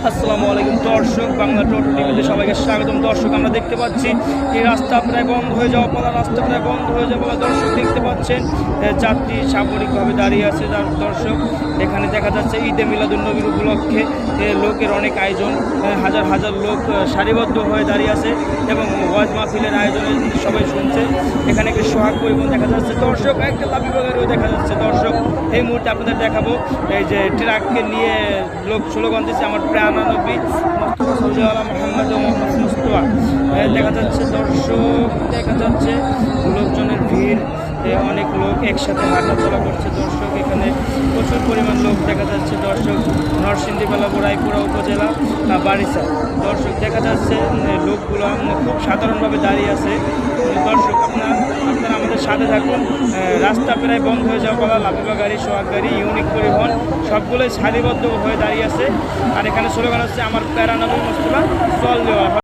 আসসালামু আলাইকুম দর্শক, বাংলা টোটো টিভিতে সবাইকে স্বাগতম। দর্শক, আমরা দেখতে পাচ্ছি এই রাস্তা প্রায় বন্ধ হয়ে যাওয়া পালা, রাস্তা প্রায় বন্ধ হয়ে যাওয়া পালা। দর্শক দেখতে পাচ্ছেন যাত্রী সামরিকভাবে দাঁড়িয়ে আছে। দর্শক, এখানে দেখা যাচ্ছে ঈদে মিলাদুন্নবীর উপলক্ষে লোকের অনেক আয়োজন, হাজার হাজার লোক সারিবদ্ধ হয়ে দাঁড়িয়ে আছে এবং ওয়াজ মাহফিলের আয়োজনে সবাই শুনছে। এখানে একটি সোহাগ পরিবহন দেখা যাচ্ছে। দর্শক, একটা লাফিবা গাড়িও দেখা যাচ্ছে। দর্শক, এই মুহূর্তে আপনাদের দেখাবো এই যে ট্রাককে নিয়ে লোক স্লোগান দিচ্ছে, আমার প্রাণনবী মুস্তাফা সাল্লাল্লাহু মোহাম্মদ মুস্তাফা। দেখা যাচ্ছে দর্শক, দেখা যাচ্ছে লোকজনের ভিড়, অনেক লোক একসাথে হাঁটাচলা করছে। দর্শক, এখানে প্রচুর পরিমাণ লোক দেখা যাচ্ছে। দর্শক, নরসিংদী বেলাপুর রায়পুরা উপজেলা বারিসা। দর্শক, দেখা যাচ্ছে লোকগুলো খুব সাধারণভাবে দাঁড়িয়ে আছে। দর্শক, আপনারা আমাদের সাথে থাকুন। রাস্তা প্রায় বন্ধ হয়ে যাওয়া বলা, লাফিবা গাড়ি, সোহাগ গাড়ি, ইউনিক পরিবহন সবগুলোই সারিবদ্ধ হয়ে দাঁড়িয়ে আছে। আর এখানে স্লোগান হচ্ছে আমার প্যারানবী মুস্তাফা চল দেওয়া।